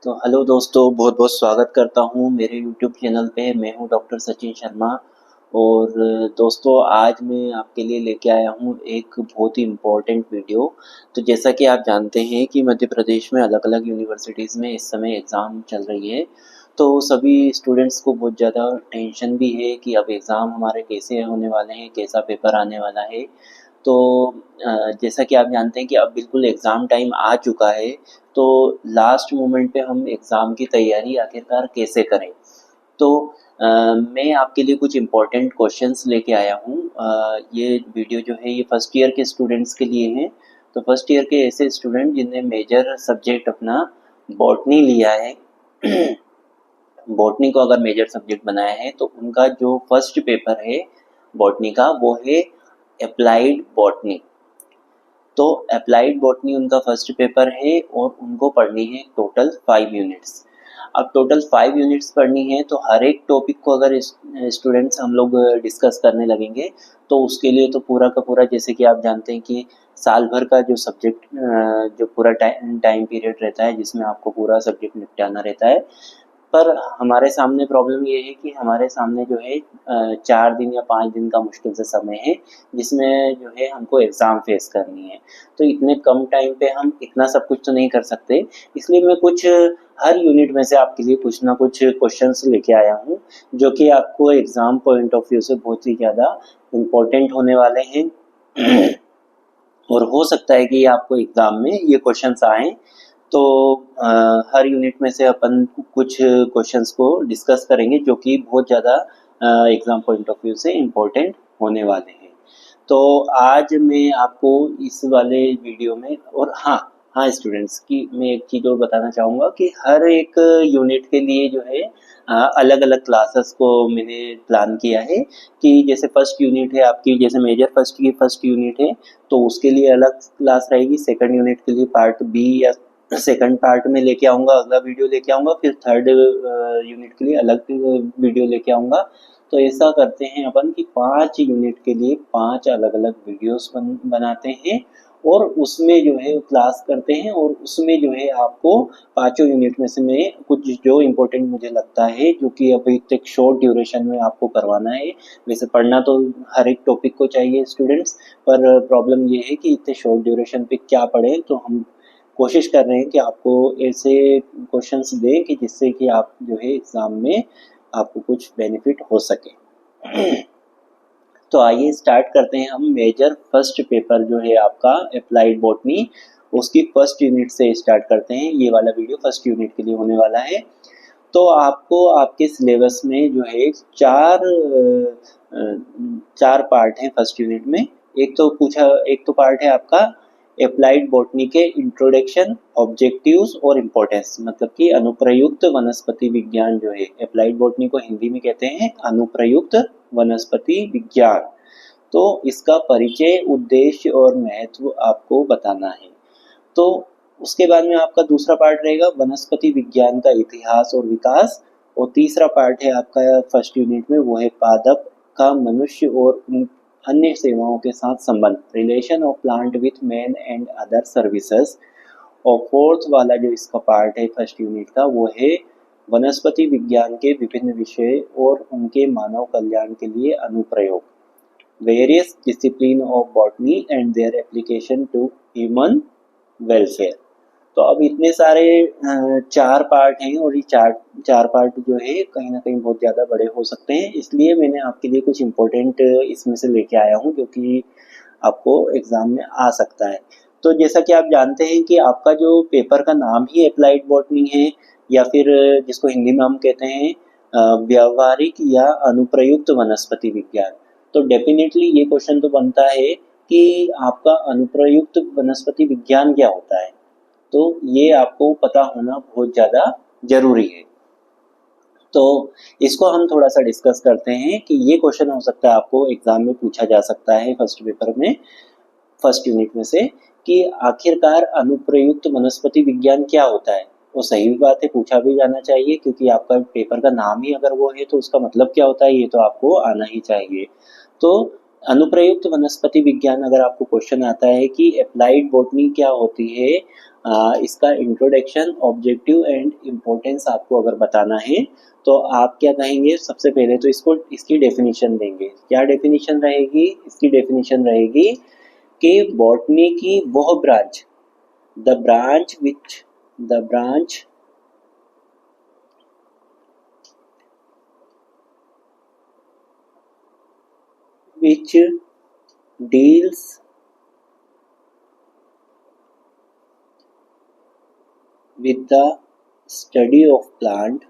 तो हेलो दोस्तों, बहुत बहुत स्वागत करता हूँ मेरे यूट्यूब चैनल पे। मैं हूँ डॉक्टर सचिन शर्मा। और दोस्तों, आज मैं आपके लिए लेके आया हूँ एक बहुत ही इम्पोर्टेंट वीडियो। तो जैसा कि आप जानते हैं कि मध्य प्रदेश में अलग अलग यूनिवर्सिटीज़ में इस समय एग्ज़ाम चल रही है। तो सभी स्टूडेंट्स को बहुत ज़्यादा टेंशन भी है कि अब एग्ज़ाम हमारे कैसे होने वाले हैं, कैसा पेपर आने वाला है। तो जैसा कि आप जानते हैं कि अब बिल्कुल एग्ज़ाम टाइम आ चुका है। तो लास्ट मोमेंट पे हम एग्ज़ाम की तैयारी आखिरकार कैसे करें? तो मैं आपके लिए कुछ इम्पोर्टेंट क्वेश्चंस लेके आया हूँ। ये वीडियो जो है ये फर्स्ट ईयर के स्टूडेंट्स के लिए है। तो फर्स्ट ईयर के ऐसे स्टूडेंट जिन्हें मेजर सब्जेक्ट अपना बॉटनी लिया है बॉटनी को अगर मेजर सब्जेक्ट बनाया है तो उनका जो फर्स्ट पेपर है बॉटनी का वो है अप्लाइड बॉटनी। तो अप्लाइड बॉटनी उनका फर्स्ट पेपर है और उनको पढ़नी है टोटल 5 यूनिट्स। अब टोटल 5 यूनिट्स पढ़नी है तो हर एक टॉपिक को अगर स्टूडेंट्स हम लोग डिस्कस करने लगेंगे तो उसके लिए तो पूरा का पूरा, जैसे कि आप जानते हैं कि साल भर का जो सब्जेक्ट जो पूरा टाइम पीरियड रहता है जिसमें आपको पूरा सब्जेक्ट निपटाना रहता है। पर हमारे सामने प्रॉब्लम ये है कि हमारे सामने जो है 4 दिन या 5 दिन का मुश्किल से समय है जिसमें जो है हमको एग्ज़ाम फेस करनी है। तो इतने कम टाइम पे हम इतना सब कुछ तो नहीं कर सकते। इसलिए मैं कुछ हर यूनिट में से आपके लिए कुछ ना कुछ क्वेश्चंस लेके आया हूँ जो कि आपको एग्ज़ाम पॉइंट ऑफ व्यू से बहुत ही ज़्यादा इम्पोर्टेंट होने वाले हैं। और हो सकता है कि आपको एग्ज़ाम में ये क्वेश्चंस आएँ। तो हर यूनिट में से अपन कुछ क्वेश्चंस को डिस्कस करेंगे जो कि बहुत ज़्यादा एग्ज़ाम पॉइंट ऑफ व्यू से इम्पोर्टेंट होने वाले हैं। तो आज मैं आपको इस वाले वीडियो में और हाँ स्टूडेंट्स की मैं एक चीज़ और बताना चाहूँगा कि हर एक यूनिट के लिए जो है अलग अलग क्लासेस को मैंने प्लान किया है। कि जैसे फर्स्ट यूनिट है आपकी, जैसे मेजर फर्स्ट की फर्स्ट यूनिट है तो उसके लिए अलग क्लास रहेगी। सेकंड यूनिट के लिए पार्ट बी या सेकंड पार्ट में लेके आऊँगा, अगला वीडियो लेके आऊँगा। फिर थर्ड यूनिट के लिए अलग वीडियो लेके आऊँगा। तो ऐसा करते हैं अपन कि 5 यूनिट के लिए 5 अलग अलग वीडियोस बनाते हैं और उसमें जो है क्लास करते हैं। और उसमें जो है आपको पाँचों यूनिट में से मैं कुछ जो इम्पोर्टेंट मुझे लगता है जो कि अभी तक शॉर्ट ड्यूरेशन में आपको करवाना है। वैसे पढ़ना तो हर एक टॉपिक को चाहिए स्टूडेंट्स, पर प्रॉब्लम ये है कि इतने शॉर्ट ड्यूरेशन पे क्या पढ़ें। तो हम कोशिश कर रहे हैं कि आपको ऐसे क्वेश्चंस दें कि जिससे कि आप जो है एग्ज़ाम में आपको कुछ बेनिफिट हो सके। तो आइए स्टार्ट करते हैं हम। मेजर फर्स्ट पेपर जो है आपका अप्लाइड बॉटनी, उसकी फर्स्ट यूनिट से स्टार्ट करते हैं। ये वाला वीडियो फर्स्ट यूनिट के लिए होने वाला है। तो आपको आपके सिलेबस में जो है चार पार्ट हैं फर्स्ट यूनिट में। एक तो पार्ट है आपका अप्लाइड बॉटनी के इंट्रोडक्शन, ऑब्जेक्टिव्स और इम्पोर्टेंस, मतलब कि अनुप्रयुक्त वनस्पति विज्ञान जो है। अप्लाइड बॉटनी को हिंदी में कहते हैं अनुप्रयुक्त वनस्पति विज्ञान। तो इसका परिचय, उद्देश्य और महत्व आपको बताना है। तो उसके बाद में आपका दूसरा पार्ट रहेगा वनस्पति विज्ञान का इतिहास और विकास। और तीसरा पार्ट है आपका फर्स्ट यूनिट में, वो है पादप का मनुष्य और अन्य सेवाओं के साथ संबंध, relation of plant with man and other services. और फोर्थ वाला जो इसका पार्ट है फर्स्ट यूनिट का, वो है वनस्पति विज्ञान के विभिन्न विषय और उनके मानव कल्याण के लिए अनुप्रयोग, various discipline of botany and their application to human welfare. तो अब इतने सारे 4 पार्ट हैं और ये चार पार्ट जो है कहीं ना कहीं बहुत ज़्यादा बड़े हो सकते हैं। इसलिए मैंने आपके लिए कुछ इम्पोर्टेंट इसमें से लेके आया हूँ जो कि आपको एग्ज़ाम में आ सकता है। तो जैसा कि आप जानते हैं कि आपका जो पेपर का नाम ही अप्लाइड बॉटनी है, या फिर जिसको हिंदी में हम कहते हैं व्यावहारिक या अनुप्रयुक्त वनस्पति विज्ञान। तो डेफिनेटली ये क्वेश्चन तो बनता है कि आपका अनुप्रयुक्त वनस्पति विज्ञान क्या होता है। तो ये आपको पता होना बहुत ज़्यादा ज़रूरी है। तो इसको हम थोड़ा सा डिस्कस करते हैं कि ये क्वेश्चन हो सकता है आपको एग्जाम में पूछा जा सकता है फर्स्ट पेपर में, फर्स्ट यूनिट में से, कि आखिरकार अनुप्रयुक्त वनस्पति विज्ञान क्या होता है। वो सही बात है, पूछा भी जाना चाहिए क्योंकि आपका पेपर का नाम ही अगर वो है तो उसका मतलब क्या होता है ये तो आपको आना ही चाहिए। तो अनुप्रयुक्त वनस्पति विज्ञान अगर आपको क्वेश्चन आता है कि अप्लाइड बॉटनी क्या होती है इसका इंट्रोडक्शन, ऑब्जेक्टिव एंड इम्पोर्टेंस आपको अगर बताना है तो आप क्या कहेंगे? सबसे पहले तो इसकी डेफिनेशन देंगे। क्या डेफिनेशन रहेगी? इसकी डेफिनेशन रहेगी कि बॉटनी की वह branch, the branch which deals with the study of plant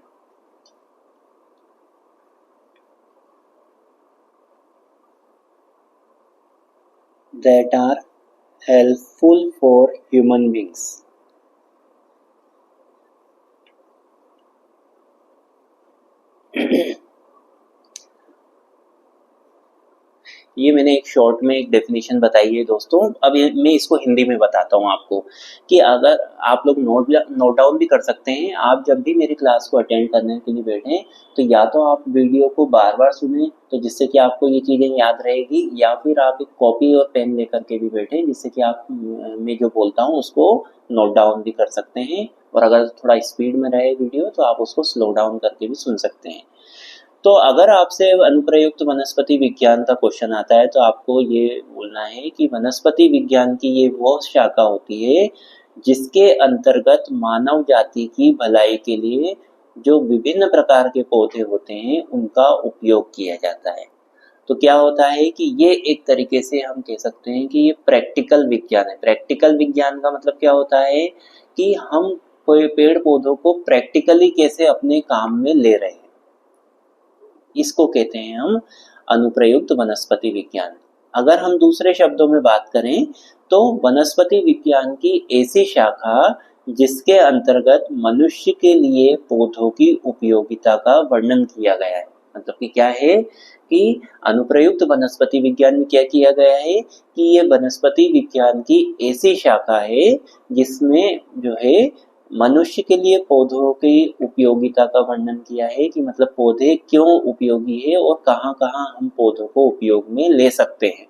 that are helpful for human beings. ये मैंने एक शॉर्ट में एक डेफिनेशन बताई है दोस्तों। अब मैं इसको हिंदी में बताता हूँ आपको कि अगर आप लोग नोट डाउन भी कर सकते हैं। आप जब भी मेरी क्लास को अटेंड करने के लिए बैठें तो या तो आप वीडियो को बार बार सुनें तो जिससे कि आपको ये चीज़ें याद रहेगी, या फिर आप एक कॉपी और पेन लेकर के भी बैठें जिससे कि आप मैं जो बोलता हूँ उसको नोट डाउन भी कर सकते हैं। और अगर थोड़ा स्पीड में रहे वीडियो तो आप उसको स्लो डाउन करके भी सुन सकते हैं। तो अगर आपसे अनुप्रयुक्त वनस्पति विज्ञान का क्वेश्चन आता है तो आपको ये बोलना है कि वनस्पति विज्ञान की ये वो शाखा होती है जिसके अंतर्गत मानव जाति की भलाई के लिए जो विभिन्न प्रकार के पौधे होते हैं उनका उपयोग किया जाता है। तो क्या होता है कि ये एक तरीके से हम कह सकते हैं कि ये प्रैक्टिकल विज्ञान है। प्रैक्टिकल विज्ञान का मतलब क्या होता है कि हम कोई पेड़ पौधों को प्रैक्टिकली कैसे अपने काम में ले रहे हैं, इसको कहते हैं हम अनुप्रयुक्त वनस्पति विज्ञान। अगर हम दूसरे शब्दों में बात करें तो वनस्पति विज्ञान की ऐसी शाखा जिसके अंतर्गत मनुष्य के लिए पौधों की उपयोगिता का वर्णन किया गया है। मतलब कि क्या है कि अनुप्रयुक्त वनस्पति विज्ञान में क्या किया गया है कि ये वनस्पति विज्ञान की ऐसी शाखा है जिसमें जो है मनुष्य के लिए पौधों की उपयोगिता का वर्णन किया है कि मतलब पौधे क्यों उपयोगी है और कहाँ कहाँ हम पौधों को उपयोग में ले सकते हैं।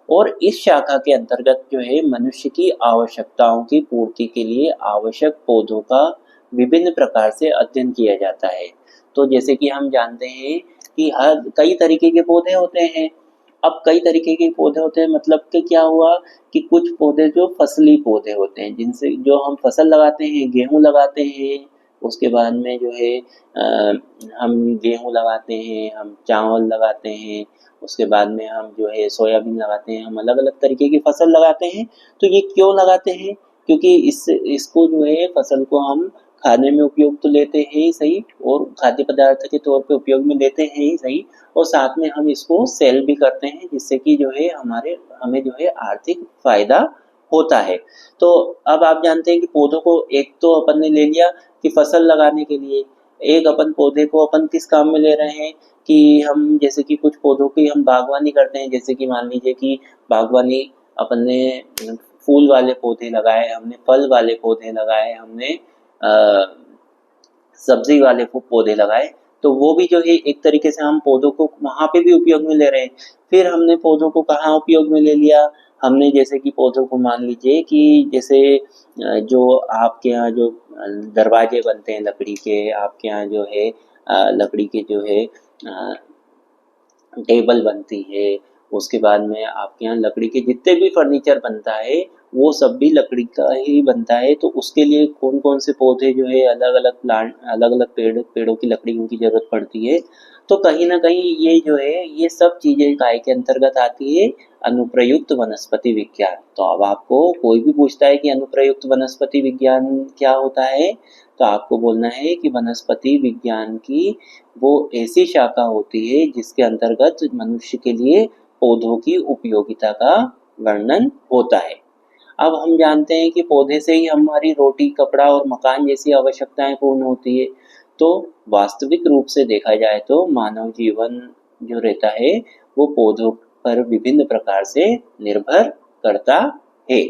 और इस शाखा के अंतर्गत जो है मनुष्य की आवश्यकताओं की पूर्ति के लिए आवश्यक पौधों का विभिन्न प्रकार से अध्ययन किया जाता है। तो जैसे कि हम जानते हैं कि हर कई तरीके के पौधे होते हैं। अब कई तरीके के पौधे होते हैं मतलब कि क्या हुआ कि कुछ पौधे जो फसली पौधे होते हैं जिनसे जो हम फसल लगाते हैं, गेहूं लगाते हैं, उसके बाद में जो है हम गेहूं लगाते हैं, हम चावल लगाते हैं, उसके बाद में हम जो है सोयाबीन लगाते हैं, हम अलग अलग तरीके की फसल लगाते हैं। तो ये क्यों लगाते हैं? क्योंकि इसको जो है फसल को हम खाने में उपयोग तो लेते हैं ही सही, और खाद्य पदार्थ के तौर पे उपयोग में लेते हैं ही सही, और साथ में हम इसको सेल भी करते हैं जिससे कि जो है हमें जो है आर्थिक फायदा होता है। तो अब आप जानते हैं कि पौधों को एक तो अपन ने ले लिया कि फसल लगाने के लिए, एक अपन पौधे को अपन किस काम में ले रहे हैं कि हम जैसे कि कुछ पौधों की हम बागवानी करते हैं। जैसे कि मान लीजिए कि बागवानी अपन ने फूल वाले पौधे लगाए, हमने फल वाले पौधे लगाए, हमने सब्जी वाले पौधे लगाए, तो वो भी जो है एक तरीके से हम पौधों को वहां पे भी उपयोग में ले रहे हैं। फिर हमने पौधों को कहाँ उपयोग में ले लिया? हमने जैसे कि पौधों को मान लीजिए कि जैसे जो आपके यहाँ जो दरवाजे बनते हैं लकड़ी के, आपके यहाँ जो है लकड़ी के जो है टेबल बनती है, उसके बाद में आपके यहाँ लकड़ी के जितने भी फर्नीचर बनता है वो सब भी लकड़ी का ही बनता है। तो उसके लिए कौन कौन से पौधे जो है अलग अलग प्लांट, अलग अलग पेड़ों की लकड़ियों की जरूरत पड़ती है। तो कहीं ना कहीं ये जो है ये सब चीजें काय के अंतर्गत आती है? अनुप्रयुक्त वनस्पति विज्ञान। तो अब आपको कोई भी पूछता है कि अनुप्रयुक्त वनस्पति विज्ञान क्या होता है तो आपको बोलना है कि वनस्पति विज्ञान की वो ऐसी शाखा होती है जिसके अंतर्गत मनुष्य के लिए पौधों की उपयोगिता का वर्णन होता है। अब हम जानते हैं कि पौधे से ही हमारी रोटी, कपड़ा और मकान जैसी आवश्यकताएं पूर्ण होती है। तो वास्तविक रूप से देखा जाए तो मानव जीवन जो रहता है वो पौधों पर विभिन्न प्रकार से निर्भर करता है।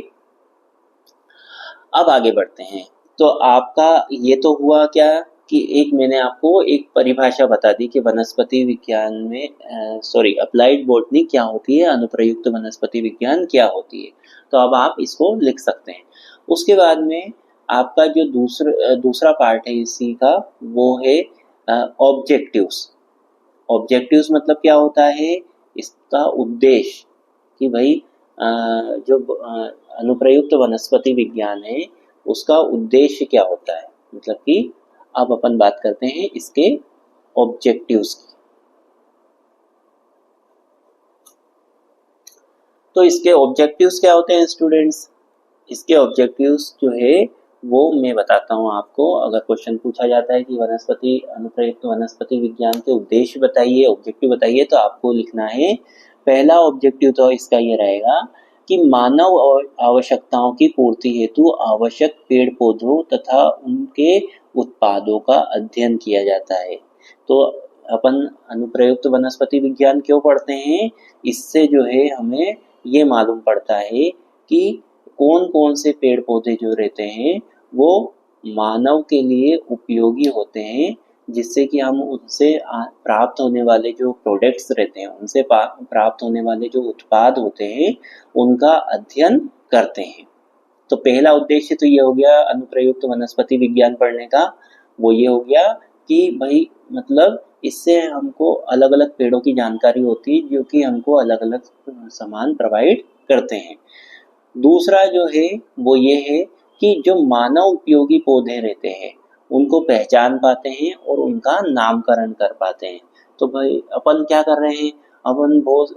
अब आगे बढ़ते हैं। तो आपका ये तो हुआ क्या कि एक मैंने आपको एक परिभाषा बता दी कि वनस्पति विज्ञान में अप्लाइड बॉटनी क्या होती है, अनुप्रयुक्त वनस्पति विज्ञान क्या होती है। तो अब आप इसको लिख सकते हैं। उसके बाद में आपका जो दूसरा पार्ट है इसी का, वो है ऑब्जेक्टिव्स। ऑब्जेक्टिव्स मतलब क्या होता है, इसका उद्देश्य, कि भाई जो अनुप्रयुक्त वनस्पति विज्ञान है उसका उद्देश्य क्या होता है, मतलब कि अब अपन बात करते हैं इसके ऑब्जेक्टिव्स की। तो इसके ऑब्जेक्टिव्स क्या होते हैं स्टूडेंट्स? इसके ऑब्जेक्टिव्स जो है वो मैं बताता हूँ आपको। अगर क्वेश्चन पूछा जाता है कि वनस्पति अनुप्रयुक्त वनस्पति विज्ञान के उद्देश्य बताइए, ऑब्जेक्टिव बताइए, तो आपको लिखना है, पहला ऑब्जेक्टिव तो इसका ये रहेगा कि मानव आवश्यकताओं की पूर्ति हेतु आवश्यक पेड़ पौधों तथा उनके उत्पादों का अध्ययन किया जाता है। तो अपन अनुप्रयुक्त वनस्पति विज्ञान क्यों पढ़ते हैं? इससे जो है हमें ये मालूम पड़ता है कि कौन कौन से पेड़ पौधे जो रहते हैं वो मानव के लिए उपयोगी होते हैं, जिससे कि हम उनसे प्राप्त होने वाले जो प्रोडक्ट्स रहते हैं, उनसे प्राप्त होने वाले जो उत्पाद होते हैं उनका अध्ययन करते हैं। तो पहला उद्देश्य तो ये हो गया अनुप्रयुक्त वनस्पति विज्ञान पढ़ने का, वो ये हो गया कि भाई मतलब इससे हमको अलग अलग पेड़ों की जानकारी होती है जो कि हमको अलग अलग सामान प्रोवाइड करते हैं। दूसरा जो है वो ये है कि जो मानव उपयोगी पौधे रहते हैं उनको पहचान पाते हैं और उनका नामकरण कर पाते हैं। तो भाई अपन क्या कर रहे हैं, अपन बहुत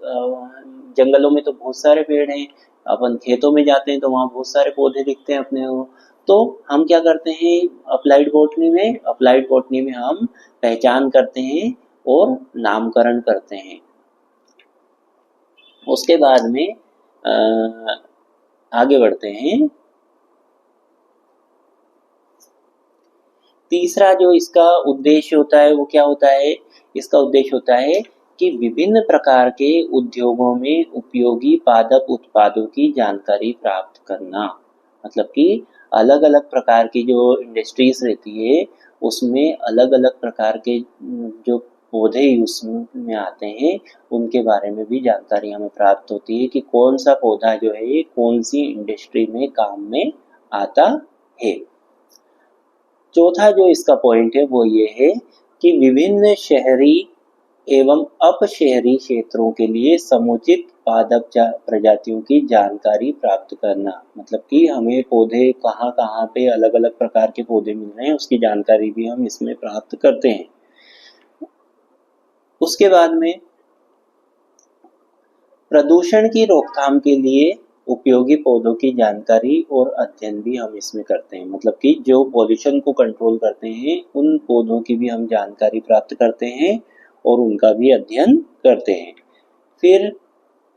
जंगलों में तो बहुत सारे पेड़ हैं, अपन खेतों में जाते हैं तो वहाँ बहुत सारे पौधे दिखते हैं अपने को। तो हम क्या करते हैं अप्लाइड बॉटनी में हम पहचान करते हैं और नामकरण करते हैं। उसके बाद में आगे बढ़ते हैं। तीसरा जो इसका उद्देश्य होता है वो क्या होता है? इसका उद्देश्य होता है कि विभिन्न प्रकार के उद्योगों में उपयोगी पादप उत्पादों की जानकारी प्राप्त करना। मतलब कि अलग अलग प्रकार की जो इंडस्ट्रीज रहती है उसमें अलग अलग प्रकार के जो पौधे यूज में आते हैं उनके बारे में भी जानकारी हमें प्राप्त होती है कि कौन सा पौधा जो है कौन सी इंडस्ट्री में काम में आता है। चौथा जो इसका पॉइंट है वो ये है कि विभिन्न शहरी एवं अपशहरी क्षेत्रों के लिए समुचित पादप प्रजातियों की जानकारी प्राप्त करना। मतलब कि हमें पौधे कहाँ कहाँ पे अलग अलग प्रकार के पौधे मिल रहे हैं उसकी जानकारी भी हम इसमें प्राप्त करते हैं। उसके बाद में प्रदूषण की रोकथाम के लिए उपयोगी पौधों की जानकारी और अध्ययन भी हम इसमें करते हैं। मतलब कि जो पॉल्यूशन को कंट्रोल करते हैं उन पौधों की भी हम जानकारी प्राप्त करते हैं और उनका भी अध्ययन करते हैं। फिर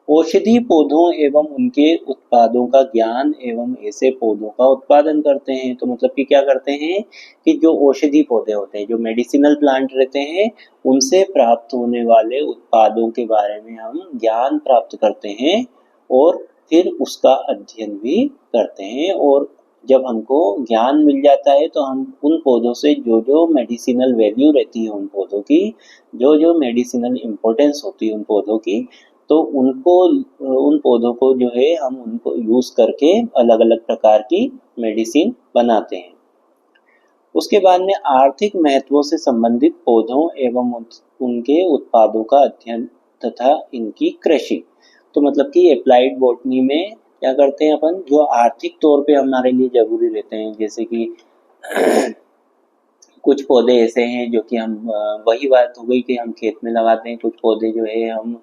औषधि पौधों एवं उनके उत्पादों का ज्ञान एवं ऐसे पौधों का उत्पादन करते हैं। तो मतलब कि क्या करते हैं कि जो औषधि पौधे होते हैं, जो मेडिसिनल प्लांट रहते हैं, उनसे प्राप्त होने वाले उत्पादों के बारे में हम ज्ञान प्राप्त करते हैं और फिर उसका अध्ययन भी करते हैं। और जब हमको ज्ञान मिल जाता है तो हम उन पौधों से जो जो मेडिसिनल वैल्यू रहती है उन पौधों की, जो जो मेडिसिनल इम्पोर्टेंस होती है उन पौधों की, तो उनको उन पौधों को जो है हम उनको यूज करके अलग अलग प्रकार की मेडिसिन बनाते हैं। उसके बाद में आर्थिक महत्वों से संबंधित पौधों एवं उनके उत्पादों का अध्ययन तथा इनकी कृषि। तो मतलब कि अप्लाइड बॉटनी में क्या करते हैं अपन, जो आर्थिक तौर पे हमारे लिए जरूरी रहते हैं, जैसे कि कुछ पौधे ऐसे हैं जो कि हम वही बात हो गई कि हम खेत में लगाते हैं, कुछ पौधे जो है हम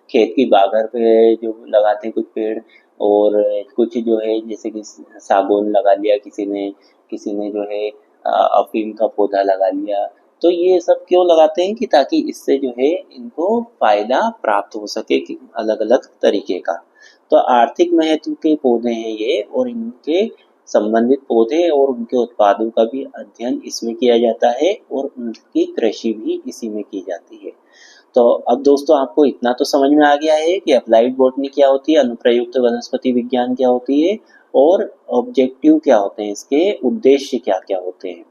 खेत की बागर पे जो लगाते हैं कुछ पेड़, और कुछ जो है जैसे कि सागौन लगा लिया किसी ने जो है अफीम का पौधा लगा लिया। तो ये सब क्यों लगाते हैं कि ताकि इससे जो है इनको फायदा प्राप्त हो सके अलग अलग तरीके का। तो आर्थिक महत्व के पौधे हैं ये, और इनके संबंधित पौधे और उनके उत्पादों का भी अध्ययन इसमें किया जाता है और उनकी कृषि भी इसी में की जाती है। तो अब दोस्तों आपको इतना तो समझ में आ गया है कि अप्लाइड बॉटनी क्या होती है, अनुप्रयुक्त वनस्पति विज्ञान क्या होती है और ऑब्जेक्टिव क्या होते हैं, इसके उद्देश्य क्या क्या होते हैं।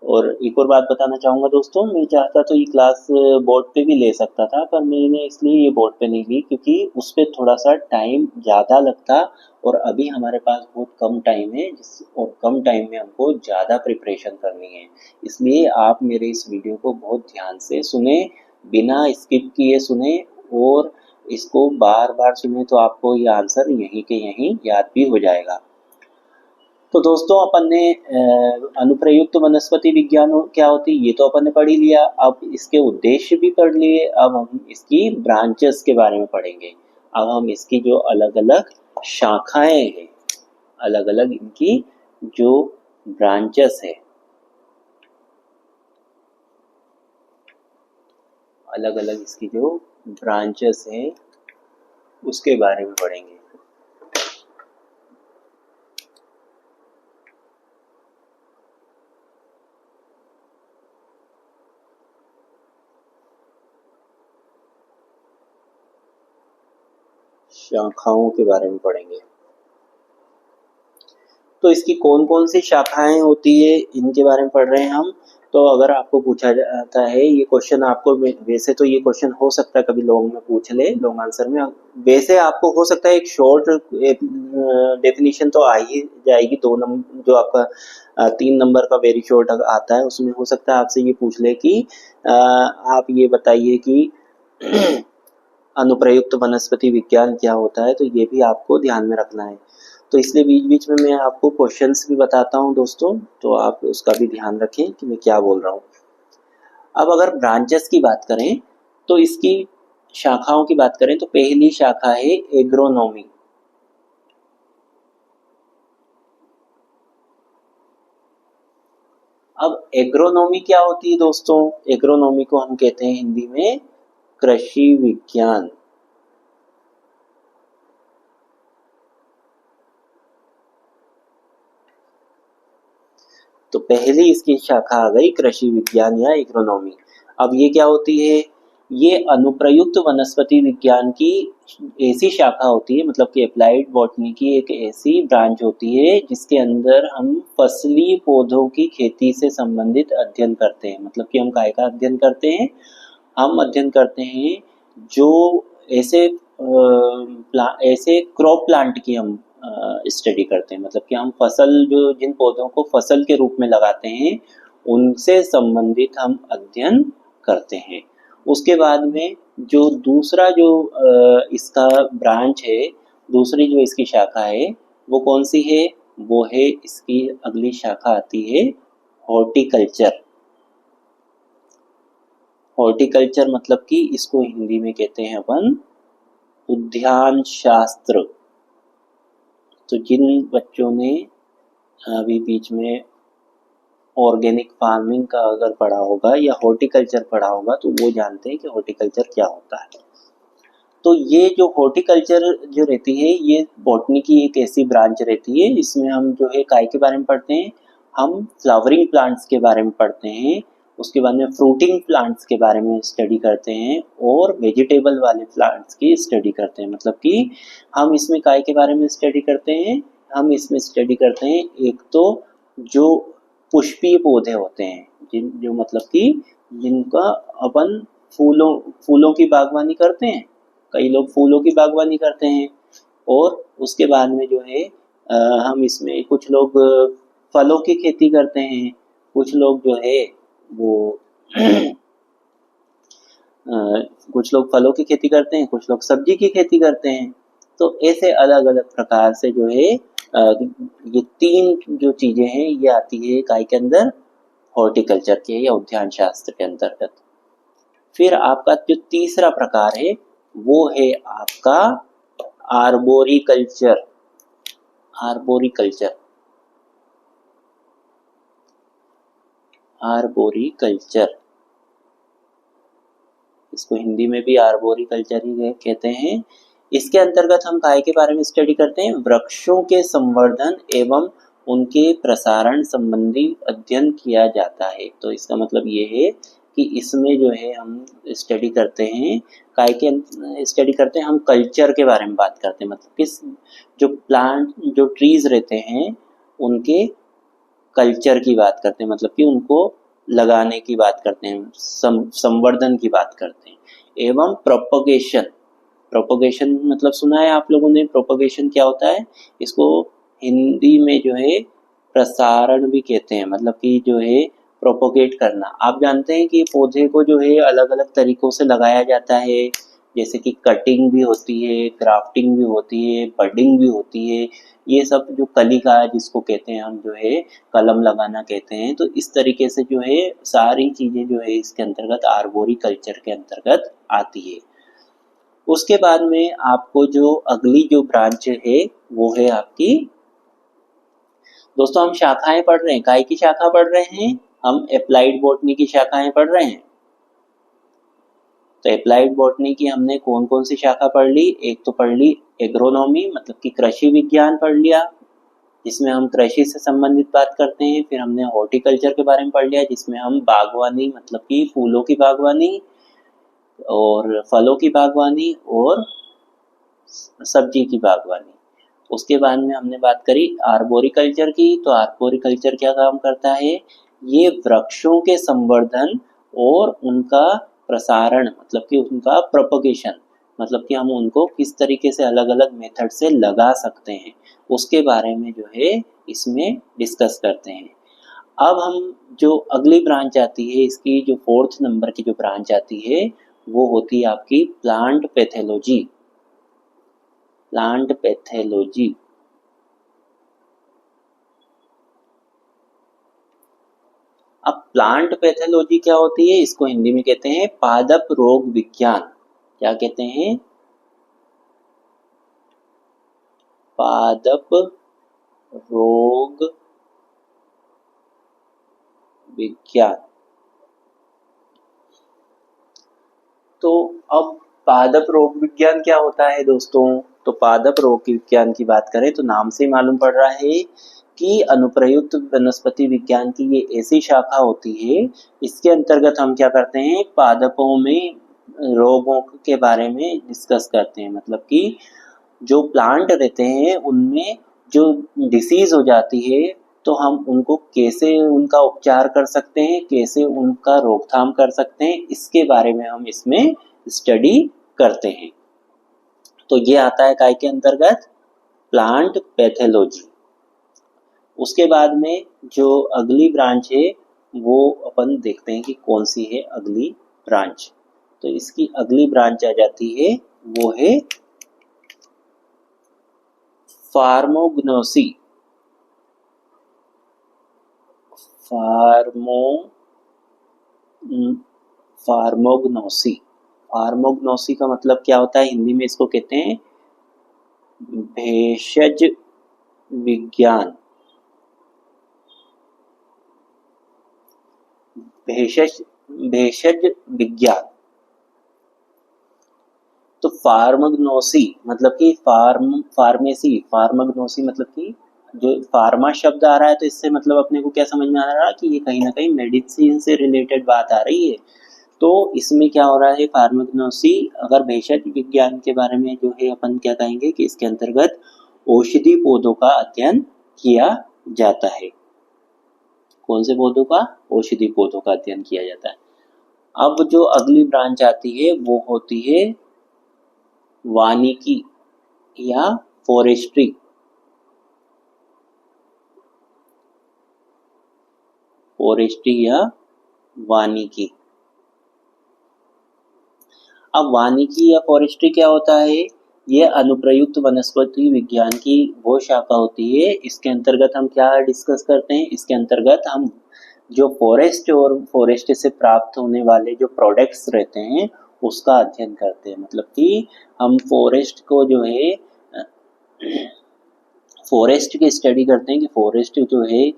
और एक और बात बताना चाहूँगा दोस्तों, मैं चाहता तो ये क्लास बोर्ड पे भी ले सकता था, पर मैंने इसलिए ये बोर्ड पे नहीं ली क्योंकि उस पे थोड़ा सा टाइम ज़्यादा लगता, और अभी हमारे पास बहुत कम टाइम है और कम टाइम में हमको ज़्यादा प्रिपरेशन करनी है। इसलिए आप मेरे इस वीडियो को बहुत ध्यान से सुने, बिना स्किप किए सुने, और इसको बार बार सुने तो आपको ये आंसर यहीं के यहीं याद भी हो जाएगा। तो दोस्तों अपन ने अनुप्रयुक्त वनस्पति विज्ञान क्या होती है ये तो अपन ने पढ़ ही लिया। अब इसके उद्देश्य भी पढ़ लिए। अब हम इसकी ब्रांचेस के बारे में पढ़ेंगे। अब हम इसकी जो अलग अलग शाखाएं हैं, अलग अलग इनकी जो ब्रांचेस है, अलग अलग इसकी जो ब्रांचेस है उसके बारे में पढ़ेंगे। शाखाओं के बारे में पढ़ेंगे। तो इसकी कौन कौन सी शाखाएं होती है इनके बारे में पढ़ रहे हैं हम। तो अगर आपको पूछा जाता है ये क्वेश्चन, आपको वैसे तो ये क्वेश्चन हो सकता है कभी लॉन्ग में पूछ ले, लॉन्ग आंसर में, वैसे आपको हो सकता है एक शॉर्ट डेफिनेशन तो आ ही जाएगी। 2 नंबर जो आपका 3 नंबर का वेरी शॉर्ट आता है उसमें हो सकता है आपसे ये पूछ ले कि आप ये बताइए कि अनुप्रयुक्त वनस्पति विज्ञान क्या होता है। तो ये भी आपको ध्यान में रखना है। तो इसलिए बीच बीच में मैं आपको क्वेश्चंस भी बताता हूँ दोस्तों, तो आप उसका भी ध्यान रखें कि मैं क्या बोल रहा हूँ। अब अगर ब्रांचेस की बात करें तो इसकी शाखाओं की बात करें तो पहली शाखा है एग्रोनॉमी। अब एग्रोनॉमी क्या होती है दोस्तों? एग्रोनॉमी को हम कहते हैं हिंदी में कृषि विज्ञान। तो पहली इसकी शाखा आ गई कृषि विज्ञान या एग्रोनॉमी। अब ये क्या होती है? ये अनुप्रयुक्त वनस्पति विज्ञान की ऐसी शाखा होती है, मतलब कि अप्लाइड बॉटनी की एक ऐसी ब्रांच होती है जिसके अंदर हम फसली पौधों की खेती से संबंधित अध्ययन करते हैं। मतलब कि हम काय का अध्ययन करते हैं? हम अध्ययन करते हैं जो ऐसे ऐसे क्रॉप प्लांट की हम स्टडी करते हैं। मतलब कि हम फसल जो जिन पौधों को फसल के रूप में लगाते हैं उनसे संबंधित हम अध्ययन करते हैं। उसके बाद में जो दूसरा जो इसका ब्रांच है, दूसरी जो इसकी शाखा है वो कौन सी है? वो है इसकी अगली शाखा आती है हॉर्टिकल्चर। हॉर्टिकल्चर मतलब कि इसको हिंदी में कहते हैं अपन उद्यान शास्त्र। तो जिन बच्चों ने अभी बीच में ऑर्गेनिक फार्मिंग का अगर पढ़ा होगा या हॉर्टिकल्चर पढ़ा होगा तो वो जानते हैं कि हॉर्टिकल्चर क्या होता है। तो ये जो हॉर्टिकल्चर जो रहती है ये बॉटनी की एक ऐसी ब्रांच रहती है। इसमें हम जो है काय के बारे में पढ़ते हैं, हम फ्लावरिंग प्लांट्स के बारे में पढ़ते हैं, उसके बाद में फ्रूटिंग प्लांट्स के बारे में स्टडी करते हैं, और वेजिटेबल वाले प्लांट्स की स्टडी करते हैं। मतलब कि हम इसमें काय के बारे में स्टडी करते हैं? हम इसमें स्टडी करते हैं एक तो जो पुष्पीय पौधे होते हैं, जिन जो मतलब कि जिनका अपन फूलों फूलों की बागवानी करते हैं। कई लोग फूलों की बागवानी करते हैं, और उसके बाद में जो है हम इसमें कुछ लोग फलों की खेती करते हैं, कुछ लोग जो है वो कुछ लोग फलों की खेती करते हैं, कुछ लोग सब्जी की खेती करते हैं। तो ऐसे अलग अलग प्रकार से जो है ये 3 जो चीजें हैं ये आती है काय के अंदर? हॉर्टिकल्चर के या उद्यान शास्त्र के अंतर्गत। फिर आपका जो तीसरा प्रकार है वो है आपका आर्बोरिकल्चर। आर्बोरिकल्चर आर्बोरिकल्चर इसको हिंदी में भी आर्बोरिकल्चर ही कहते हैं। इसके अंतर्गत हम काय के बारे में स्टडी करते हैं? वृक्षों के संवर्धन एवं उनके प्रसारण संबंधी अध्ययन किया जाता है। तो इसका मतलब ये है कि इसमें जो है हम स्टडी करते हैं, काय के स्टडी करते हैं, हम कल्चर के बारे में बात करते हैं। मतलब किस जो प्लांट जो ट्रीज रहते हैं उनके कल्चर की बात करते हैं। मतलब कि उनको लगाने की बात करते हैं, संवर्धन की बात करते हैं। एवं प्रोपगेशन, प्रोपगेशन मतलब सुना है आप लोगों ने, प्रोपगेशन क्या होता है, इसको हिंदी में जो है प्रसारण भी कहते हैं, मतलब कि जो है प्रोपोगेट करना। आप जानते हैं कि पौधे को जो है अलग अलग तरीकों से लगाया जाता है, जैसे कि कटिंग भी होती है, ग्राफ्टिंग भी होती है, बडिंग भी होती है, ये सब जो कलिका जिसको कहते हैं हम जो है कलम लगाना कहते हैं। तो इस तरीके से जो है सारी चीजें जो है इसके अंतर्गत आर्बोरिकल्चर के अंतर्गत आती है। उसके बाद में आपको जो अगली जो ब्रांच है वो है आपकी, दोस्तों हम शाखाएं पढ़ रहे हैं, काय की शाखा पढ़ रहे हैं, हम एप्लाइड बॉटनी की शाखाएं पढ़ रहे हैं। तो एप्लाइड बॉटनी की हमने कौन कौन सी शाखा पढ़ ली, एक तो पढ़ ली एग्रोनॉमी मतलब कि कृषि विज्ञान पढ़ लिया, जिसमें हम कृषि से संबंधित बात करते हैं। फिर हमने हॉर्टिकल्चर के बारे में पढ़ लिया, जिसमें हम बागवानी मतलब कि फूलों की बागवानी और फलों की बागवानी और सब्जी की बागवानी। उसके बाद में हमने बात करी आर्बोरिकल्चर की। तो आर्बोरिकल्चर क्या काम करता है, ये वृक्षों के संवर्धन और उनका प्रसारण मतलब कि उनका प्रोपगेशन, मतलब कि हम उनको किस तरीके से अलग अलग मेथड से लगा सकते हैं, उसके बारे में जो है इसमें डिस्कस करते हैं। अब हम जो अगली ब्रांच आती है, इसकी जो 4th नंबर की जो ब्रांच आती है वो होती है आपकी प्लांट पैथोलॉजी। प्लांट पैथोलॉजी, अब प्लांट पैथोलॉजी क्या होती है, इसको हिंदी में कहते हैं पादप रोग विज्ञान। क्या कहते हैं, पादप रोग विज्ञान। तो अब पादप रोग विज्ञान क्या होता है दोस्तों, तो पादप रोग विज्ञान की बात करें तो नाम से मालूम पड़ रहा है कि अनुप्रयुक्त वनस्पति विज्ञान की ये ऐसी शाखा होती है, इसके अंतर्गत हम क्या करते हैं, पादपों में रोगों के बारे में डिस्कस करते हैं। मतलब कि जो प्लांट रहते हैं उनमें जो डिसीज हो जाती है तो हम उनको कैसे उनका उपचार कर सकते हैं, कैसे उनका रोकथाम कर सकते हैं, इसके बारे में हम इसमें स्टडी करते हैं। तो ये आता है काय के अंतर्गत, प्लांट पैथोलॉजी। उसके बाद में जो अगली ब्रांच है वो अपन देखते हैं कि कौन सी है अगली ब्रांच। तो इसकी अगली ब्रांच आ जाती है वो है फार्मोग्नोसी। फार्मोग्नोसी, फार्मोग्नोसी का मतलब क्या होता है, हिंदी में इसको कहते हैं भेषज विज्ञान। भेषज भेषज विज्ञान। तो फार्मग्नोसी मतलब कि फार्मेसी, फार्मग्नोसी मतलब कि जो फार्मा शब्द आ रहा है तो इससे मतलब अपने को क्या समझ में आ रहा है कि ये कहीं ना कहीं मेडिसिन से रिलेटेड बात आ रही है। तो इसमें क्या हो रहा है, फार्मग्नोसी अगर भेषज विज्ञान के बारे में जो है अपन क्या कहेंगे कि इसके अंतर्गत औषधि पौधों का अध्ययन किया जाता है। कौन से पौधों का, औषधि पौधों का अध्ययन किया जाता है। अब जो अगली ब्रांच आती है वो होती है वानिकी या फॉरेस्ट्री। फॉरेस्ट्री या वानिकी। अब वानिकी या फॉरेस्ट्री क्या होता है, यह अनुप्रयुक्त वनस्पति विज्ञान की वो शाखा होती है। इसके अंतर्गत हम क्या डिस्कस करते हैं, इसके अंतर्गत हम जो फॉरेस्ट और फॉरेस्ट से प्राप्त होने वाले जो प्रोडक्ट्स रहते हैं उसका अध्ययन करते हैं। मतलब कि हम फॉरेस्ट को जो है फॉरेस्ट की स्टडी करते हैं कि फॉरेस्ट जो है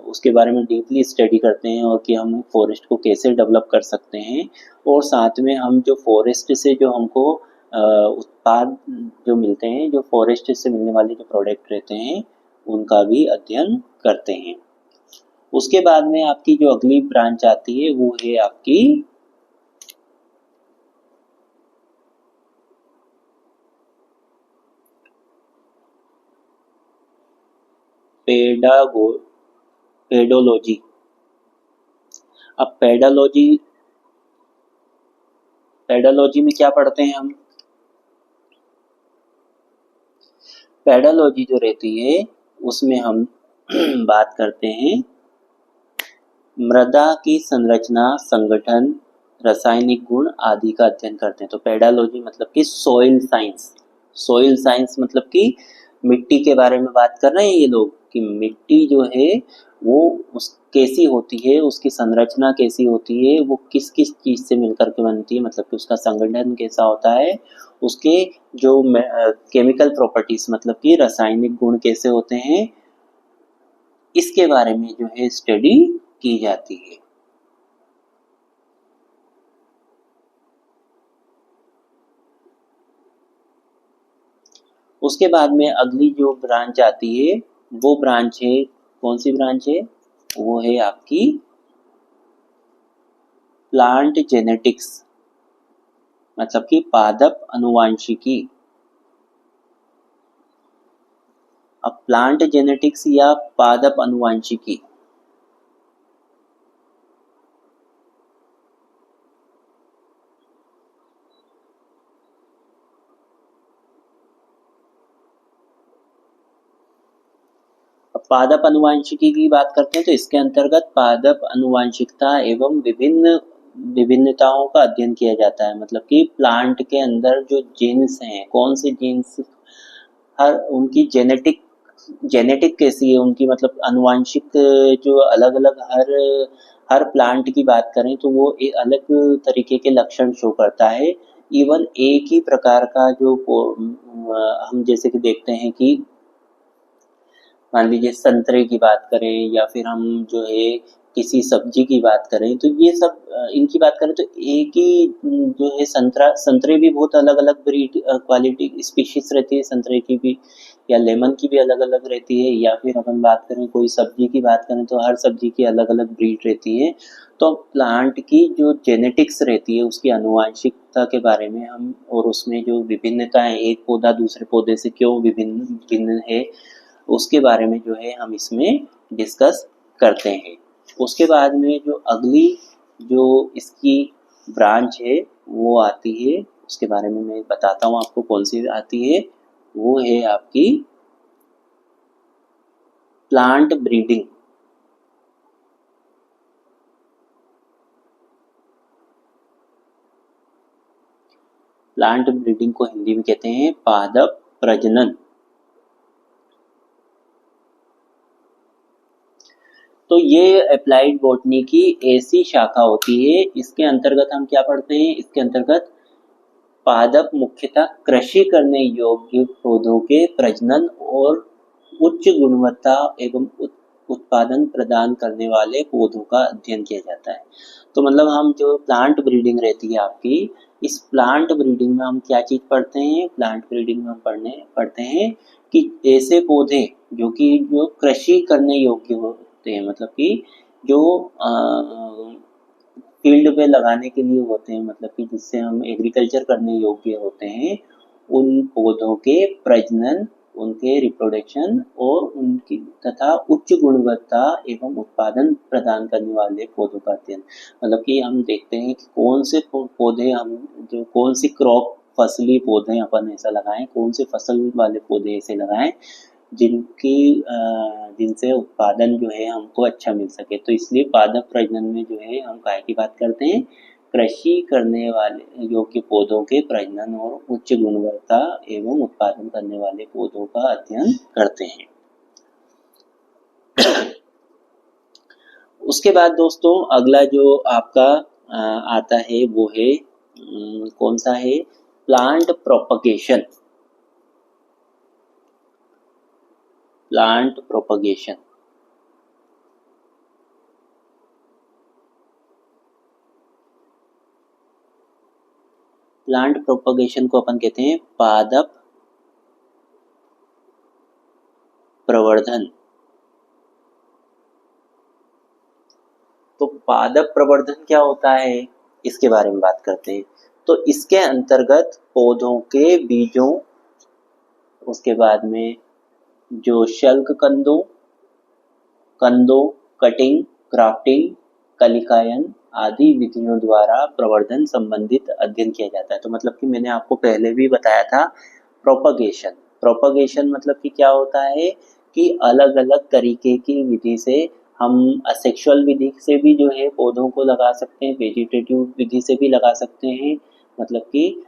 उसके बारे में डीपली स्टडी करते हैं और कि हम फॉरेस्ट को कैसे डेवलप कर सकते हैं, और साथ में हम जो फॉरेस्ट से जो हमको उत्पाद जो मिलते हैं, जो फॉरेस्ट से मिलने वाले जो प्रोडक्ट रहते हैं उनका भी अध्ययन करते हैं। उसके बाद में आपकी जो अगली ब्रांच आती है वो है आपकी पेडोलॉजी। अब पेडालॉजी में क्या पढ़ते हैं हम? पेडालॉजी जो रहती है उसमें हम बात करते हैं मृदा की संरचना, संगठन, रासायनिक गुण आदि का अध्ययन करते हैं। तो पेडालॉजी मतलब कि सॉइल साइंस। सॉइल साइंस मतलब कि मिट्टी के बारे में बात कर रहे हैं ये लोग कि मिट्टी जो है वो कैसी होती है, उसकी संरचना कैसी होती है, वो किस किस चीज़ से मिलकर के बनती है, मतलब कि उसका संगठन कैसा होता है, उसके जो केमिकल प्रॉपर्टीज मतलब कि रासायनिक गुण कैसे होते हैं, इसके बारे में जो है स्टडी की जाती है। उसके बाद में अगली जो ब्रांच आती है वो ब्रांच है, कौन सी ब्रांच है? वो है आपकी प्लांट जेनेटिक्स, मतलब कि पादप अनुवांशिकी। अब प्लांट जेनेटिक्स या पादप अनुवांशिकी पादप अनुवांशिकी की बात करते हैं तो इसके अंतर्गत पादप अनुवांशिकता एवं विभिन्नताओं का अध्ययन किया जाता है। मतलब कि प्लांट के अंदर जो जीन्स हैं, कौन से जीन्स, हर उनकी जेनेटिक कैसी है उनकी, मतलब अनुवांशिक जो अलग अलग हर प्लांट की बात करें तो वो एक अलग तरीके के लक्षण शो करता है। इवन एक ही प्रकार का जो हम जैसे कि देखते हैं कि मान लीजिए संतरे की बात करें या फिर हम जो है किसी सब्जी की बात करें तो ये सब इनकी बात करें तो एक ही जो है संतरे भी बहुत अलग अलग ब्रीड क्वालिटी स्पीशीज रहती है संतरे की भी, या लेमन की भी अलग अलग रहती है, या फिर अपन बात करें कोई सब्जी की बात करें तो हर सब्जी की अलग अलग ब्रीड रहती है। तो प्लांट की जो जेनेटिक्स रहती है उसकी आनुवंशिकता के बारे में हम, और उसमें जो विभिन्नताएं एक पौधा दूसरे पौधे से क्यों विभिन्न है उसके बारे में जो है हम इसमें डिस्कस करते हैं। उसके बाद में जो अगली जो इसकी ब्रांच है वो आती है, उसके बारे में मैं बताता हूँ आपको कौन सी आती है। वो है आपकी प्लांट ब्रीडिंग। प्लांट ब्रीडिंग को हिंदी में कहते हैं पादप प्रजनन। तो ये अप्लाइड बॉटनी की ऐसी शाखा होती है, इसके अंतर्गत हम क्या पढ़ते हैं? इसके अंतर्गत पादप मुख्यतः कृषि करने योग्य पौधों के प्रजनन और उच्च गुणवत्ता एवं उत्पादन प्रदान करने वाले पौधों का अध्ययन किया जाता है। तो मतलब हम जो प्लांट ब्रीडिंग रहती है आपकी, इस प्लांट ब्रीडिंग में हम क्या चीज पढ़ते हैं? प्लांट ब्रीडिंग में हम पढ़ते हैं कि ऐसे पौधे जो कृषि करने योग्य होते हैं, मतलब कि जो फील्ड पे लगाने के लिए होते हैं, मतलब कि जिससे हम एग्रीकल्चर करने योग्य होते हैं, उन पौधों के प्रजनन, उनके रिप्रोडक्शन और उनकी तथा उच्च गुणवत्ता एवं उत्पादन प्रदान करने वाले पौधों का अध्ययन। मतलब कि हम देखते हैं कि कौन से पौधे हम जो कौन सी क्रॉप फसली पौधे अपन ऐसा लगाएं, कौन से फसल वाले पौधे ऐसे लगाएं जिनसे उत्पादन जो है हमको अच्छा मिल सके। तो इसलिए पादप प्रजनन में जो है हम काय की बात करते हैं? कृषि करने वाले योग्य पौधों के प्रजनन और उच्च गुणवत्ता एवं उत्पादन करने वाले पौधों का अध्ययन करते हैं। उसके बाद दोस्तों अगला जो आपका आता है वो है कौन सा है? Plant propagation. Plant propagation plant propagation को अपन कहते हैं पादप प्रवर्धन। तो पादप प्रवर्धन क्या होता है इसके बारे में बात करते हैं। तो इसके अंतर्गत पौधों के बीजों, उसके बाद में जो शल्क कंदों, कटिंग, ग्राफ्टिंग कलिकायन आदि विधियों द्वारा प्रवर्धन संबंधित अध्ययन किया जाता है। तो मतलब कि मैंने आपको पहले भी बताया था प्रोपगेशन। प्रोपगेशन मतलब कि क्या होता है कि अलग अलग तरीके की विधि से हम असेक्सुअल विधि से भी जो है पौधों को लगा सकते हैं, वेजिटेटिव विधि से भी लगा सकते हैं, मतलब कि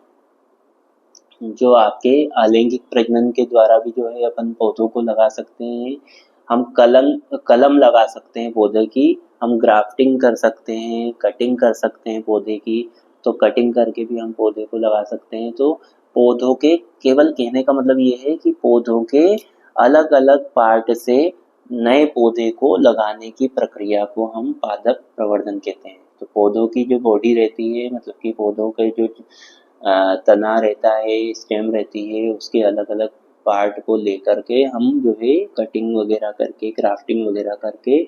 जो आपके अलैंगिक प्रजनन के द्वारा भी जो है अपन पौधों को लगा सकते हैं। हम कलम लगा सकते हैं पौधे की, हम ग्राफ्टिंग कर सकते हैं, कटिंग कर सकते हैं पौधे की, तो कटिंग करके भी हम पौधे को लगा सकते हैं। तो पौधों के, केवल कहने का मतलब ये है कि पौधों के अलग अलग पार्ट से नए पौधे को लगाने की प्रक्रिया को हम पादप प्रवर्धन कहते हैं। तो पौधों की जो बॉडी रहती है, मतलब कि पौधों के जो तना रहता है, स्टेम रहती है, उसके अलग अलग पार्ट को लेकर के हम जो है कटिंग वगैरह करके, ग्राफ्टिंग वगैरह करके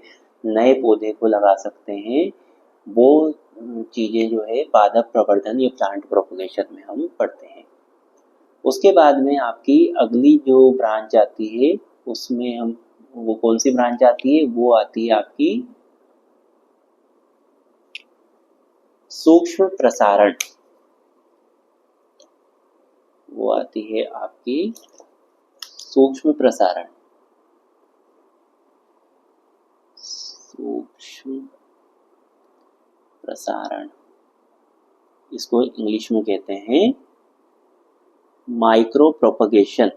नए पौधे को लगा सकते हैं। वो चीज़ें जो है पादप प्रवर्धन या प्लांट प्रोपगेशन में हम पढ़ते हैं। उसके बाद में आपकी अगली जो ब्रांच आती है, उसमें हम, वो कौन सी ब्रांच आती है, वो आती है आपकी सूक्ष्म प्रसारण। वो आती है आपकी सूक्ष्म प्रसारण। सूक्ष्म प्रसारण, इसको इंग्लिश में कहते हैं माइक्रो प्रोपगेशन।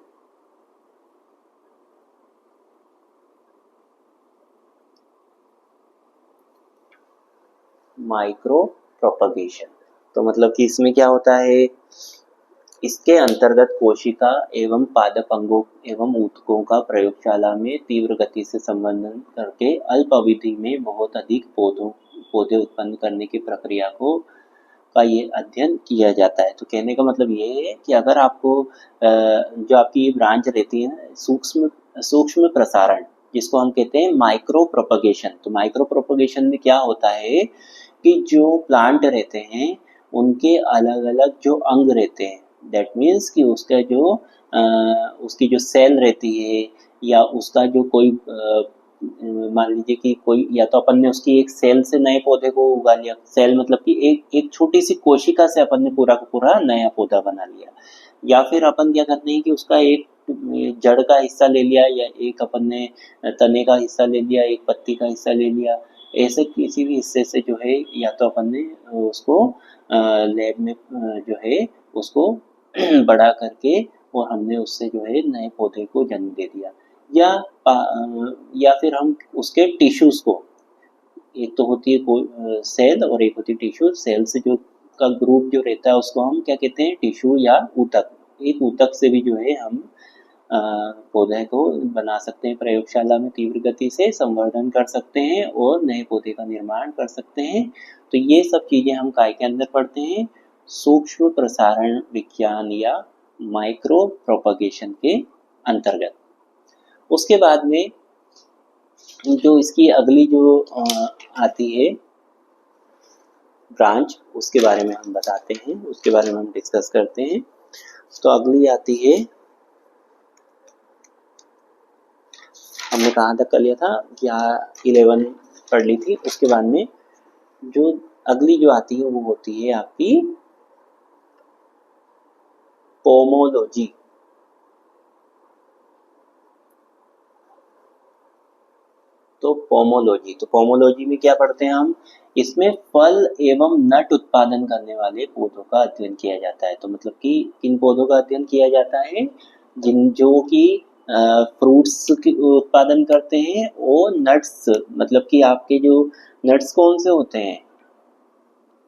माइक्रो प्रोपगेशन, तो मतलब कि इसमें क्या होता है, इसके अंतर्गत कोशिका एवं पादप अंगों एवं ऊतकों का प्रयोगशाला में तीव्र गति से संवर्धन करके अल्प अवधि में बहुत अधिक पौधे उत्पन्न करने की प्रक्रिया का ये अध्ययन किया जाता है। तो कहने का मतलब ये है कि अगर आपको जो आपकी ये ब्रांच रहती है सूक्ष्म प्रसारण, जिसको हम कहते हैं माइक्रो प्रोपगेशन, तो माइक्रो प्रोपगेशन में क्या होता है कि जो प्लांट रहते हैं उनके अलग अलग जो अंग रहते हैं, दैट मीन्स कि उसका जो उसकी जो सेल रहती है, या उसका जो कोई मान लीजिए कि कोई, या तो अपन ने उसकी एक सेल से नए पौधे को उगा लिया, सेल मतलब कि एक छोटी सी कोशिका से अपन ने पूरा का पूरा नया पौधा बना लिया, या फिर अपन क्या करते हैं कि उसका एक जड़ का हिस्सा ले लिया, या एक अपन ने तने का हिस्सा ले लिया, एक पत्ती का हिस्सा ले लिया, ऐसे किसी भी हिस्से से जो है, या तो अपन ने उसको लैब में जो है उसको बड़ा करके और हमने उससे जो है नए पौधे को जन्म दे दिया, या फिर हम उसके टिश्यूज को, एक तो होती है सेल और एक होती है टिश्यू, सेल से जो का ग्रुप जो रहता है उसको हम क्या कहते हैं, टिश्यू या ऊतक। एक ऊतक से भी जो है हम पौधे को बना सकते हैं, प्रयोगशाला में तीव्र गति से संवर्धन कर सकते हैं और नए पौधे का निर्माण कर सकते हैं। तो ये सब चीजें हम काय के अंदर पढ़ते हैं, सूक्ष्म प्रसारण विज्ञान या माइक्रो प्रोपगेशन के अंतर्गत। उसके बाद में जो इसकी अगली जो आती है ब्रांच, उसके बारे में हम बताते हैं, उसके बारे में हम डिस्कस करते हैं। तो अगली आती है, हमने कहाँ तक कर लिया था, क्या 11 पढ़ ली थी। उसके बाद में जो अगली जो आती है वो होती है आपकी पोमोलॉजी। तो पोमोलॉजी में क्या पढ़ते हैं हम, इसमें फल एवं नट उत्पादन करने वाले पौधों का अध्ययन किया जाता है। तो मतलब कि किन पौधों का अध्ययन किया जाता है, जो कि फ्रूट्स की उत्पादन करते हैं, और नट्स, मतलब कि आपके जो नट्स कौन से होते हैं,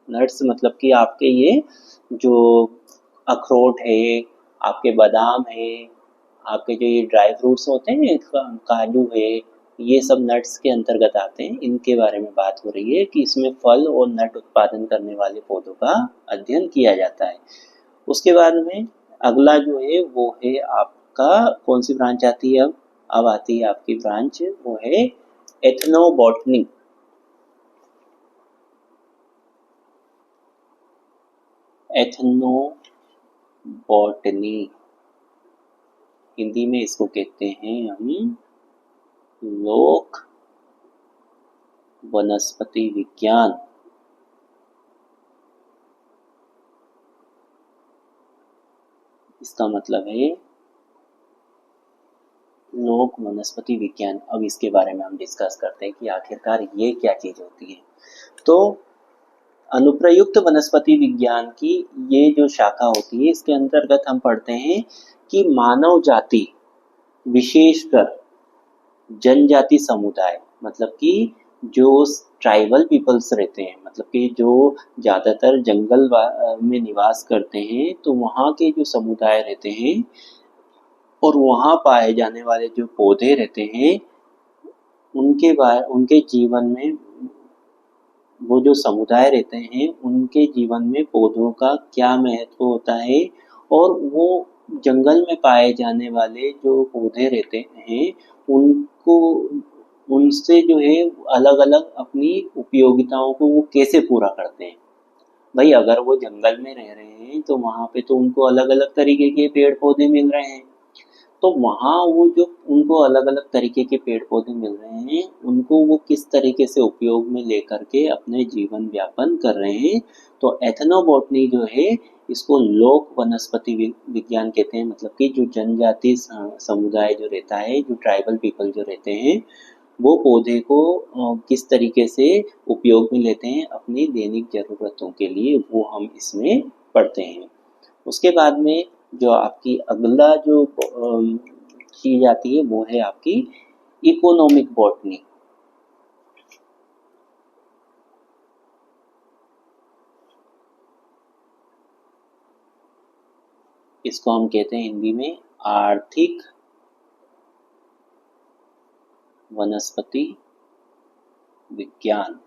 नट्स मतलब कि आपके ये जो अखरोट है, आपके बादाम है, आपके जो ये ड्राई फ्रूट्स होते हैं, काजू है, ये सब नट्स के अंतर्गत आते हैं। इनके बारे में बात हो रही है कि इसमें फल और नट उत्पादन करने वाले पौधों का अध्ययन किया जाता है। उसके बाद में अगला जो है वो है आपका, कौन सी ब्रांच आती है, अब आती है आपकी ब्रांच, वो है एथनोबॉटनी। एथनोबॉटनी, हिंदी में इसको कहते हैं हम लोक वनस्पति विज्ञान इसका मतलब है लोक वनस्पति विज्ञान। अब इसके बारे में हम डिस्कस करते हैं कि आखिरकार ये क्या चीज होती है। तो अनुप्रयुक्त वनस्पति विज्ञान की ये जो शाखा होती है, इसके अंतर्गत हम पढ़ते हैं कि मानव जाति, विशेषकर जनजाति समुदाय, मतलब कि जो ट्राइबल पीपल्स रहते हैं, मतलब कि जो ज़्यादातर जंगल में निवास करते हैं, तो वहाँ के जो समुदाय रहते हैं और वहाँ पाए जाने वाले जो पौधे रहते हैं, उनके जीवन में, वो जो समुदाय रहते हैं उनके जीवन में पौधों का क्या महत्व होता है, और वो जंगल में पाए जाने वाले जो पौधे रहते हैं उनको, उनसे जो है अलग अलग अपनी उपयोगिताओं को वो कैसे पूरा करते हैं। भाई अगर वो जंगल में रह रहे हैं तो वहाँ पे तो उनको अलग अलग तरीके के पेड़ पौधे मिल रहे हैं, तो वहाँ वो जो उनको अलग अलग तरीके के पेड़ पौधे मिल रहे हैं, उनको वो किस तरीके से उपयोग में लेकर के अपने जीवन व्यापन कर रहे हैं। तो एथनोबॉटनी जो है इसको लोक वनस्पति विज्ञान कहते हैं, मतलब कि जो जनजाति समुदाय जो रहता है, जो ट्राइबल पीपल जो रहते हैं, वो पौधे को किस तरीके से उपयोग में लेते हैं अपनी दैनिक जरूरतों के लिए, वो हम इसमें पढ़ते हैं। उसके बाद में जो आपकी अगला जो चीज आती है वो है आपकी इकोनॉमिक बॉटनी। इसको हम कहते हैं हिंदी में आर्थिक वनस्पति विज्ञान।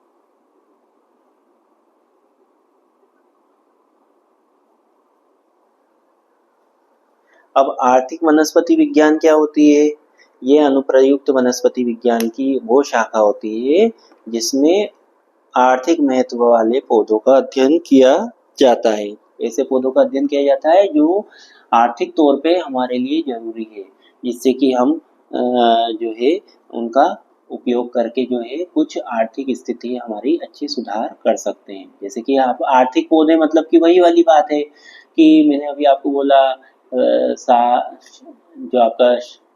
अब आर्थिक वनस्पति विज्ञान क्या होती है? ये अनुप्रयुक्त वनस्पति विज्ञान की वो शाखा होती है जिसमें आर्थिक महत्व वाले पौधों का अध्ययन किया जाता है। ऐसे पौधों का अध्ययन किया जाता है जो आर्थिक तौर पे हमारे लिए जरूरी है, जिससे कि हम जो है उनका उपयोग करके जो है कुछ आर्थिक स्थिति हमारी अच्छी सुधार कर सकते हैं। जैसे कि आप आर्थिक पौधे, मतलब कि वही वाली बात है कि मैंने अभी आपको बोला जो आपका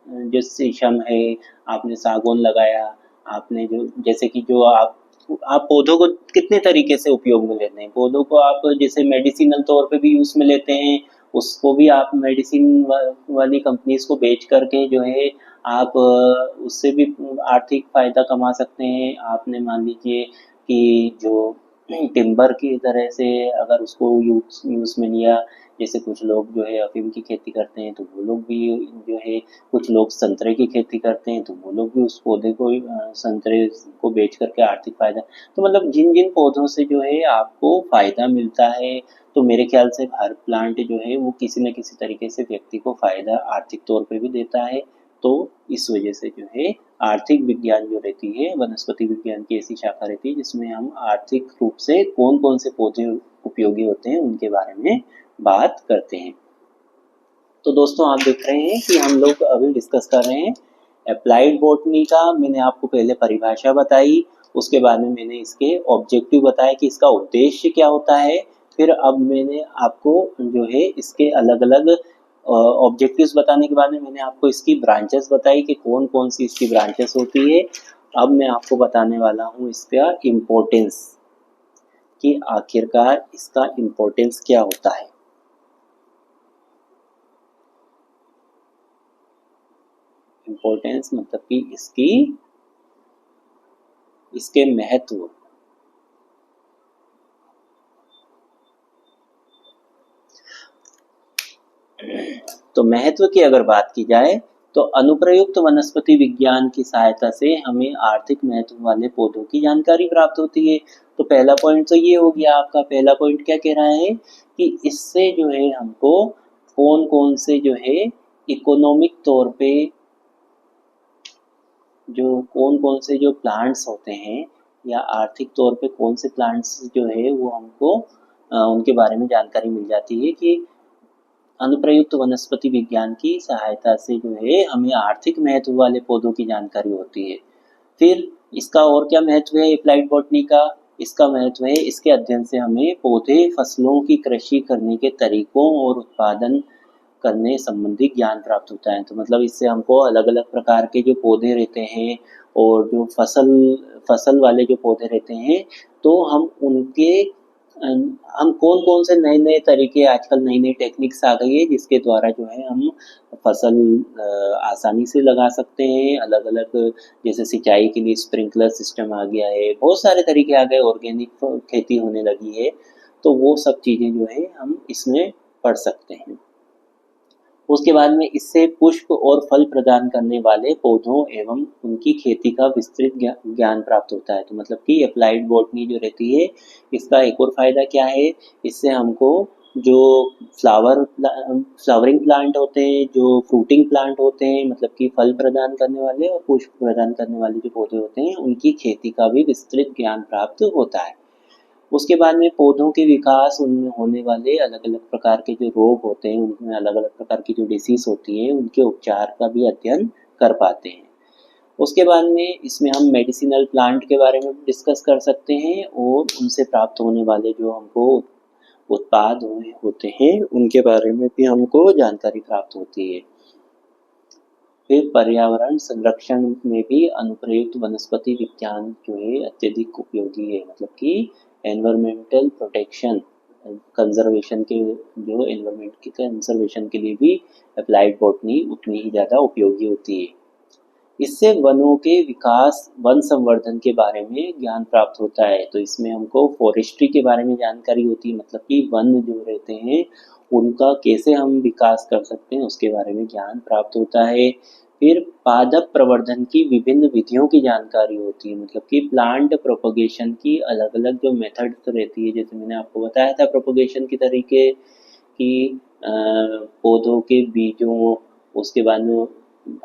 जो शीशम है, आपने सागौन लगाया, आपने जो जैसे कि जो आप पौधों को कितने तरीके से उपयोग में लेते हैं। पौधों को आप जैसे मेडिसिनल तौर पे भी यूज में लेते हैं, उसको भी आप मेडिसिन वाली कंपनीज को बेच करके जो है आप उससे भी आर्थिक फायदा कमा सकते हैं। आपने मान लीजिए कि जो टिम्बर की तरह से अगर उसको यूज में लिया, जैसे कुछ लोग जो है अफीम की खेती करते हैं तो वो लोग भी जो है, कुछ लोग संतरे की खेती करते हैं तो वो लोग भी उस पौधे को संतरे को बेच करके आर्थिक फायदा। तो मतलब जिन जिन पौधों से जो है आपको फायदा मिलता है, तो मेरे ख्याल से हर प्लांट जो है वो किसी न किसी तरीके से व्यक्ति को फायदा आर्थिक तौर पे भी देता है। तो इस वजह से जो है आर्थिक विज्ञान जो रहती है, वनस्पति विज्ञान की ऐसी शाखा रहती है जिसमें हम आर्थिक रूप से कौन कौन से पौधे उपयोगी होते हैं उनके बारे में बात करते हैं। तो दोस्तों आप देख रहे हैं कि हम लोग अभी डिस्कस कर रहे हैं अप्लाइड बॉटनी का। मैंने आपको पहले परिभाषा बताई, उसके बाद में मैंने इसके ऑब्जेक्टिव बताया कि इसका उद्देश्य क्या होता है। फिर अब मैंने आपको जो है इसके अलग अलग ऑब्जेक्टिव्स बताने के बाद में मैंने आपको इसकी ब्रांचेस बताई कि कौन कौन सी इसकी ब्रांचेस होती है। अब मैं आपको बताने वाला हूँ इसका इम्पोर्टेंस, कि आखिरकार इसका इम्पोर्टेंस क्या होता है। इम्पोर्टेंस मतलब कि इसके महत्व। तो महत्व की अगर बात की जाए तो अनुप्रयुक्त वनस्पति विज्ञान की सहायता से हमें आर्थिक महत्व वाले पौधों की जानकारी प्राप्त होती है। तो पहला पॉइंट तो ये हो गया आपका। पहला पॉइंट क्या कह रहा है कि इससे जो है हमको कौन कौन से जो है इकोनॉमिक तौर पे जो कौन कौन से जो प्लांट्स होते हैं या आर्थिक तौर पे कौन से प्लांट्स जो है वो हमको उनके बारे में जानकारी मिल जाती है कि अनुप्रयुक्त वनस्पति विज्ञान की सहायता से जो है हमें आर्थिक महत्व वाले पौधों की जानकारी होती है। फिर इसका और क्या महत्व है एप्लाइड बॉटनी का? इसका महत्व है इसके अध्ययन से हमें पौधे फसलों की कृषि करने के तरीकों और उत्पादन करने संबंधी ज्ञान प्राप्त होता है। तो मतलब इससे हमको अलग अलग प्रकार के जो पौधे रहते हैं और जो फसल वाले जो पौधे रहते हैं, तो हम कौन कौन से नए नए तरीके, आजकल नई नई टेक्निक्स आ गई है जिसके द्वारा जो है हम फसल आसानी से लगा सकते हैं। अलग अलग जैसे सिंचाई के लिए स्प्रिंकलर सिस्टम आ गया है, बहुत सारे तरीके आ गए, ऑर्गेनिक खेती होने लगी है। तो वो सब चीज़ें जो है हम इसमें पढ़ सकते हैं। उसके बाद में इससे पुष्प और फल प्रदान करने वाले पौधों एवं उनकी खेती का विस्तृत ज्ञान प्राप्त होता है। तो मतलब कि अप्लाइड बॉटनी जो रहती है, इसका एक और फायदा क्या है, इससे हमको जो फ्लावरिंग प्लांट होते हैं, जो फ्रूटिंग प्लांट होते हैं, मतलब कि फल प्रदान करने वाले और पुष्प प्रदान करने वाले जो पौधे होते हैं, उनकी खेती का भी विस्तृत ज्ञान प्राप्त होता है। उसके बाद में पौधों के विकास, उनमें होने वाले अलग अलग प्रकार के जो रोग होते हैं, उनमें अलग अलग प्रकार की जो डिसीज होती है, उनके उपचार का भी अध्ययन कर पाते हैं। उसके बाद में इसमें हम मेडिसिनल प्लांट के बारे में डिस्कस कर सकते हैं और उनसे प्राप्त होने वाले जो हमको उत्पाद होते हैं, उनके बारे में भी हमको जानकारी प्राप्त होती है। फिर पर्यावरण संरक्षण में भी अनुप्रयुक्त वनस्पति विज्ञान जो है अत्यधिक उपयोगी है। मतलब कि एनवायरमेंटल प्रोटेक्शन कंजर्वेशन के जो एनवायरमेंट के कंजर्वेशन के लिए भी अप्लाइड बॉटनी उतनी ही ज़्यादा उपयोगी होती है। इससे वनों के विकास, वन संवर्धन के बारे में ज्ञान प्राप्त होता है। तो इसमें हमको फॉरेस्ट्री के बारे में जानकारी होती है, मतलब कि वन जो रहते हैं उनका कैसे हम विकास कर सकते हैं, उसके बारे में ज्ञान प्राप्त होता है। फिर पादप प्रवर्धन की विभिन्न विधियों की जानकारी होती है, मतलब कि प्लांट प्रोपगेशन की अलग अलग जो मेथड्स रहती है, जैसे मैंने आपको बताया था प्रोपगेशन के तरीके कि पौधों के बीजों, उसके बाद में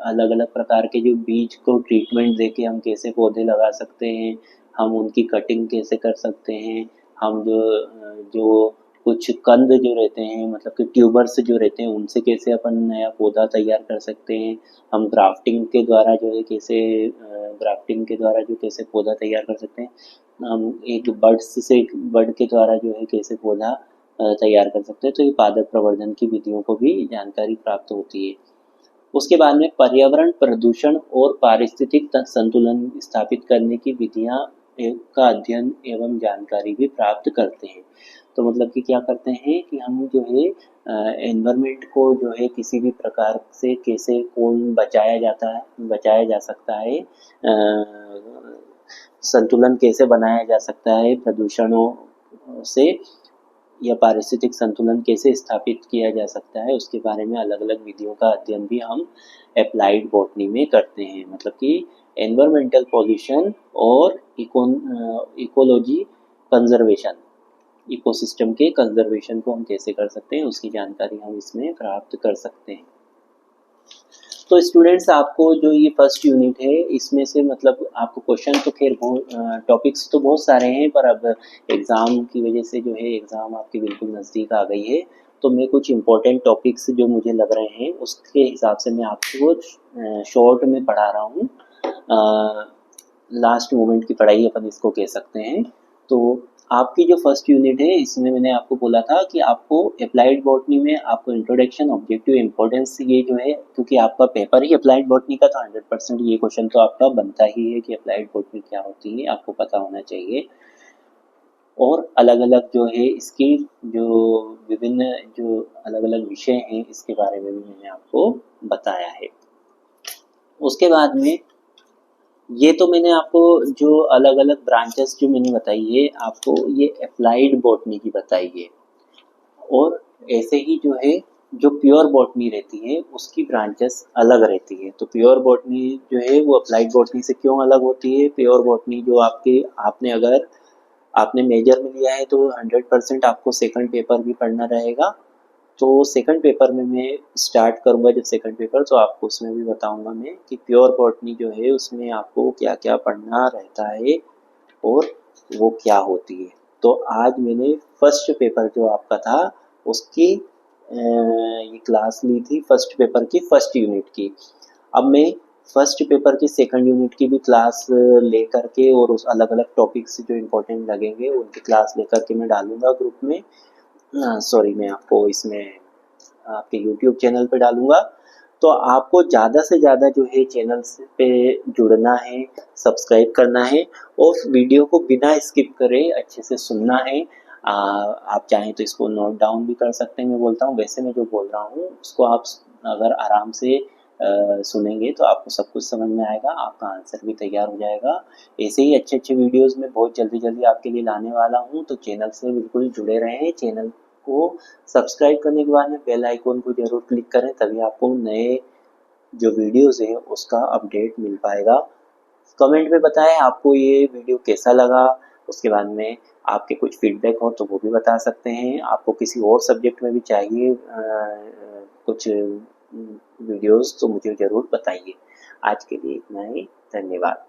अलग अलग प्रकार के जो बीज को ट्रीटमेंट देके हम कैसे पौधे लगा सकते हैं, हम उनकी कटिंग कैसे कर सकते हैं, हम जो कुछ कंद जो रहते हैं, मतलब कि ट्यूबर्स जो रहते हैं, उनसे कैसे अपन नया पौधा तैयार कर सकते हैं, हम ग्राफ्टिंग के द्वारा जो है कैसे ग्राफ्टिंग के द्वारा जो कैसे पौधा तैयार कर सकते हैं, हम एक बर्ड के द्वारा जो है कैसे पौधा तैयार कर सकते हैं। तो ये पादप प्रवर्धन की विधियों को भी जानकारी प्राप्त होती है। उसके बाद में पर्यावरण प्रदूषण और पारिस्थितिक संतुलन स्थापित करने की विधियां का अध्ययन एवं जानकारी भी प्राप्त करते हैं। तो मतलब कि क्या करते हैं कि हम जो है एनवायरमेंट को जो है किसी भी प्रकार से कैसे कौन बचाया जा सकता है, संतुलन कैसे बनाया जा सकता है प्रदूषणों से, या पारिस्थितिक संतुलन कैसे स्थापित किया जा सकता है, उसके बारे में अलग अलग विधियों का अध्ययन भी हम अप्लाइड बॉटनी में करते हैं। मतलब कि एनवायरमेंटल पॉल्यूशन और इकोलॉजी कंजर्वेशन, इकोसिस्टम के कंजर्वेशन को हम कैसे कर सकते हैं, उसकी जानकारी हम इसमें प्राप्त कर सकते हैं। तो स्टूडेंट्स, आपको जो ये फर्स्ट यूनिट है, इसमें से मतलब आपको क्वेश्चन तो खैर टॉपिक्स तो बहुत सारे हैं, पर अब एग्ज़ाम की वजह से जो है एग्ज़ाम आपके बिल्कुल नज़दीक आ गई है, तो मैं कुछ इंपॉर्टेंट टॉपिक्स जो मुझे लग रहे हैं उसके हिसाब से मैं आपको शॉर्ट में पढ़ा रहा हूँ। लास्ट मोमेंट की पढ़ाई अपन इसको कह सकते हैं। तो आपकी जो फर्स्ट यूनिट है, इसमें मैंने आपको बोला था कि आपको अप्लाइड बॉटनी में आपको इंट्रोडक्शन, ऑब्जेक्टिव, इम्पोर्टेंस, ये जो है, क्योंकि आपका पेपर ही अप्लाइड बॉटनी का, तो 100% ये क्वेश्चन तो आपका बनता ही है कि अप्लाइड बॉटनी क्या होती है, आपको पता होना चाहिए। और अलग अलग जो है इसकी जो विभिन्न जो अलग अलग विषय हैं, इसके बारे में भी मैंने आपको बताया है। उसके बाद में ये तो मैंने आपको जो अलग अलग ब्रांचेस जो मैंने बताई है, आपको ये अप्लाइड बॉटनी की बताई है। और ऐसे ही जो है जो प्योर बॉटनी रहती है उसकी ब्रांचेस अलग रहती है। तो प्योर बॉटनी जो है वो अप्लाइड बॉटनी से क्यों अलग होती है? प्योर बॉटनी जो आपने अगर आपने मेजर में लिया है तो 100% आपको सेकंड पेपर भी पढ़ना रहेगा। तो सेकंड पेपर में मैं स्टार्ट करूँगा जब सेकंड पेपर, तो आपको उसमें भी बताऊँगा मैं कि प्योर बॉटनी जो है उसमें आपको क्या क्या पढ़ना रहता है और वो क्या होती है। तो आज मैंने फर्स्ट पेपर जो आपका था उसकी ये क्लास ली थी, फर्स्ट पेपर की फर्स्ट यूनिट की। अब मैं फर्स्ट पेपर की सेकंड यूनिट की भी क्लास ले करके और उस अलग अलग टॉपिक्स जो इम्पोर्टेंट लगेंगे उनकी क्लास लेकर के मैं डालूंगा ग्रुप में, सॉरी मैं आपको इसमें आपके यूट्यूब चैनल पे डालूंगा। तो आपको ज़्यादा से ज़्यादा जो है चैनल्स पे जुड़ना है, सब्सक्राइब करना है और वीडियो को बिना स्किप करे अच्छे से सुनना है। आप चाहें तो इसको नोट डाउन भी कर सकते हैं, मैं बोलता हूँ वैसे मैं जो बोल रहा हूँ उसको आप अगर आराम से सुनेंगे तो आपको सब कुछ समझ में आएगा, आपका आंसर भी तैयार हो जाएगा। ऐसे ही अच्छे अच्छे वीडियोस मैं बहुत जल्दी जल्दी आपके लिए लाने वाला हूँ, तो चैनल से बिल्कुल जुड़े रहें। चैनल को सब्सक्राइब करने के बाद में बेल आइकन को जरूर क्लिक करें, तभी आपको नए जो वीडियोस हैं उसका अपडेट मिल पाएगा। कमेंट में बताएं आपको ये वीडियो कैसा लगा, उसके बाद में आपके कुछ फीडबैक हो तो वो भी बता सकते हैं। आपको किसी और सब्जेक्ट में भी चाहिए कुछ वीडियोस तो मुझे ज़रूर बताइए। आज के लिए इतना ही, धन्यवाद।